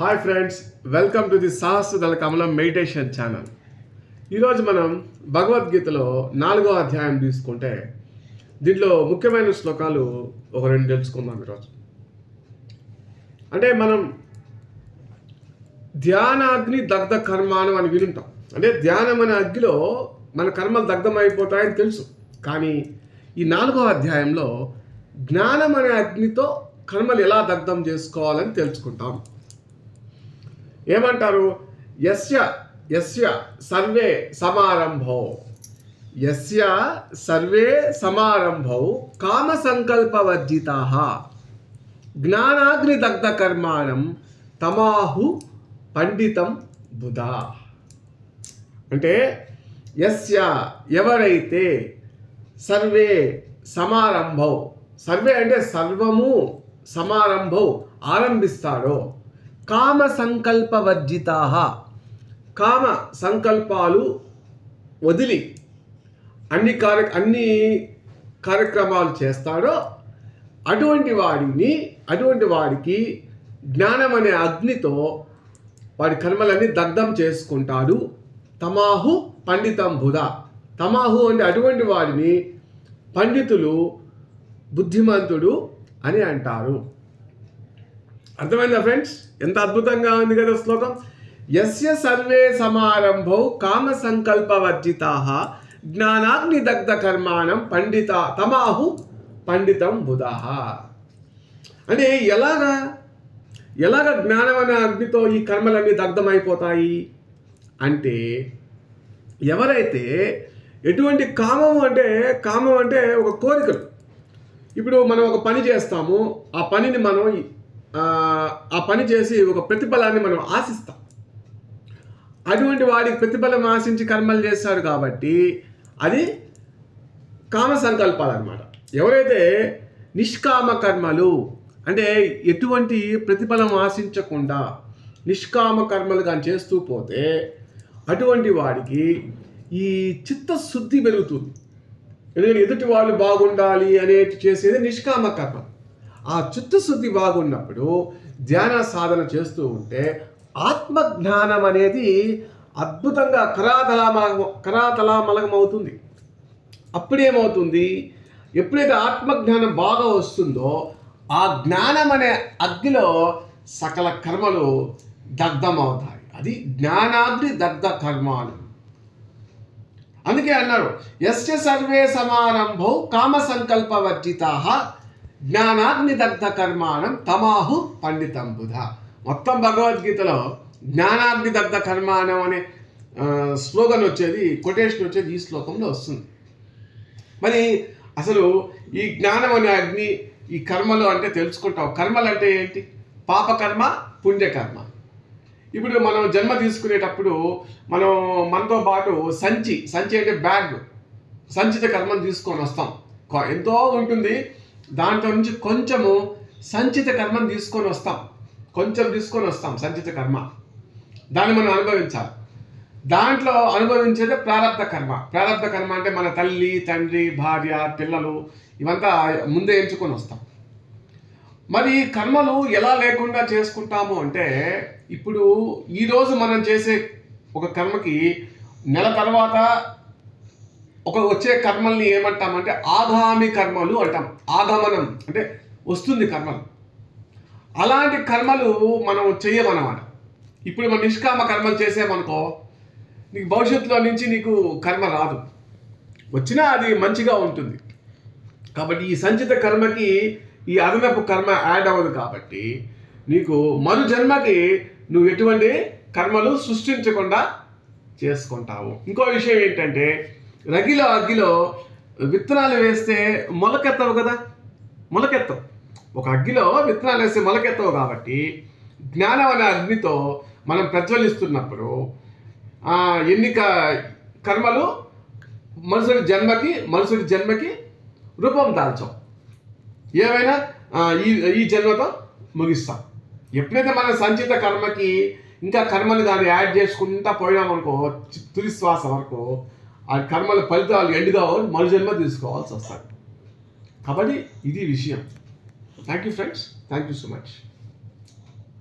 Hi friends, welcome to the Sahasradala Kamalam meditation channel. ఈరోజు మనం భగవద్గీతలో 4వ అధ్యాయం తీసుకుంటే దీంట్లో ముఖ్యమైన శ్లోకాలు ఒక రెండు తెలుసుకుందాం ఈరోజు. అంటే మనం ధ్యానాగ్ని దగ్ధ కర్మానం అని వినుంటాం. అంటే ధ్యానం అనే అగ్గిలో మన కర్మలు దగ్ధమైపోతాయని తెలుసు. కానీ ఈ 4వ అధ్యాయంలో జ్ఞానం అనే అగ్నితో కర్మలు ఎలా దగ్ధం చేసుకోవాలని తెలుసుకుంటాం. ఏమంటారు? యస్య యస్య సర్వే సమారంభౌ యస్య సర్వే సమారంభౌ కామ సంకల్పవర్జితాః జ్ఞానాగ్ని దగ్ధ కర్మాణం తమాహు పండితం బుధా. అంటే యస్య ఎవరైతే సర్వే సమారంభౌ, సర్వే అంటే సర్వము, సమారంభౌ ఆరంభిస్తాడో, కామ సంకల్పవర్జితాః కామ సంకల్పాలు వదిలి అన్ని కార్యక్రమాలు చేస్తాడో అటువంటి వాడికి జ్ఞానం అనే అగ్నితో వాడి కర్మలన్నీ దగ్ధం చేసుకుంటాడు. తమాహు పండితం బుధ. తమాహు అంటే అటువంటి వాడిని పండితులు, బుద్ధిమంతుడు అని అంటారు. అర్థమైందా ఫ్రెండ్స్? ఎంత అద్భుతంగా ఉంది కదా శ్లోకం. యస్య సర్వే సమారంభౌ కామ సంకల్పవర్జితాః జ్ఞానాగ్ని దగ్ధ కర్మాణం తమాహు పండితం బుధాః. అంటే ఎలాగ జ్ఞానం అనే అగ్నితో ఈ కర్మలన్నీ దగ్ధమైపోతాయి అంటే, ఎవరైతే ఎటువంటి కామం అంటే ఒక కోరికలు. ఇప్పుడు మనం ఒక పని చేస్తాము, ఆ పనిని మనం ఆ పని చేసి ఒక ప్రతిఫలాన్ని మనం ఆశిస్తాం. అటువంటి వాడికి ప్రతిఫలం ఆశించి కర్మలు చేస్తాడు కాబట్టి అది కామ సంకల్పాలు అన్నమాట. ఎవరైతే నిష్కామ కర్మలు అంటే ఎటువంటి ప్రతిఫలం ఆశించకుండా నిష్కామ కర్మలు కానీ చేస్తూ పోతే అటువంటి వాడికి ఈ చిత్తశుద్ధి పెరుగుతుంది. ఎందుకంటే ఎదుటి వాళ్ళు బాగుండాలి అనేది చేసేది నిష్కామ కర్మ. ఆ చిత్తశుద్ధి బాగున్నప్పుడు ధ్యాన సాధన చేస్తూ ఉంటే ఆత్మజ్ఞానం అనేది అద్భుతంగా కరాతలామలకం అవుతుంది. అప్పుడేమవుతుంది? ఎప్పుడైతే ఆత్మజ్ఞానం బాగా వస్తుందో ఆ జ్ఞానం అనే అగ్నిలో సకల కర్మలు దగ్ధమవుతాయి. అది జ్ఞానాగ్ని దగ్ధ కర్మాలు. అందుకే అన్నారు యస్య సర్వే సమారంభౌ కామ సంకల్పవర్జితాః జ్ఞానాగ్ని దగ్ధ కర్మాణం తమాహు పండితం బుధ. మొత్తం భగవద్గీతలో జ్ఞానాగ్ని దగ్ధ కర్మాణం అనే స్లోగన్ వచ్చేది, కొటేషన్ వచ్చేది ఈ శ్లోకంలో వస్తుంది. మరి అసలు ఈ జ్ఞానం అనే అగ్ని, ఈ కర్మలు అంటే తెలుసుకుంటాం. కర్మలు అంటే ఏంటి? పాపకర్మ, పుణ్యకర్మ. ఇప్పుడు మనం జన్మ తీసుకునేటప్పుడు మనతో పాటు సంచి అంటే బ్యాగ్, సంచిత కర్మను తీసుకొని వస్తాం. ఎంతో ఉంటుంది, దాంట్లో నుంచి కొంచెము సంచిత కర్మను తీసుకొని వస్తాం. సంచిత కర్మ దాన్ని మనం అనుభవించాలి. దాంట్లో అనుభవించేదే ప్రారబ్ధ కర్మ అంటే మన తల్లి, తండ్రి, భార్య, పిల్లలు ఇవంతా ముందే ఎంచుకొని వస్తాం. మరి కర్మలు ఎలా లేకుండా చేసుకుంటాము అంటే, ఇప్పుడు ఈరోజు మనం చేసే ఒక కర్మకి నెల తర్వాత వచ్చే కర్మల్ని ఏమంటామంటే ఆగామి కర్మలు అంటాం. ఆగమనం అంటే వస్తుంది కర్మలు. అలాంటి కర్మలు మనం చెయ్యమన్నమాట. ఇప్పుడు మనం నిష్కామ కర్మలు చేసామనుకో, నీకు భవిష్యత్తులో నుంచి నీకు కర్మ రాదు. వచ్చినా అది మంచిగా ఉంటుంది. కాబట్టి ఈ సంచిత కర్మకి ఈ అదనపు కర్మ యాడ్ అవ్వదు. కాబట్టి నీకు మరు జన్మకి నువ్వు ఎటువంటి కర్మలు సృష్టించకుండా చేసుకుంటావు. ఇంకో విషయం ఏంటంటే, అగ్గిలో విత్తనాలు వేస్తే మొలకెత్తవు కదా, మొలకెత్తవు. ఒక అగ్గిలో విత్తనాలు వేస్తే మొలకెత్తవు. కాబట్టి జ్ఞానం అనే అగ్నితో మనం ప్రజ్వలిస్తున్నప్పుడు ఎన్ని కర్మలు మనుషుడి జన్మకి రూపం దాల్చాం. ఏమైనా ఈ జన్మతో ముగిస్తాం. ఎప్పుడైతే మన సంచిత కర్మకి ఇంకా కర్మలు దాన్ని యాడ్ చేసుకుంటా పోయినామనుకో, తుది శ్వాస వరకు ఆ కర్మల ఫలితాలు ఎండుగా మరు జన్మ తీసుకోవాల్సి వస్తుంది. కాబట్టి ఇది విషయం. Thank you friends, thank you so much.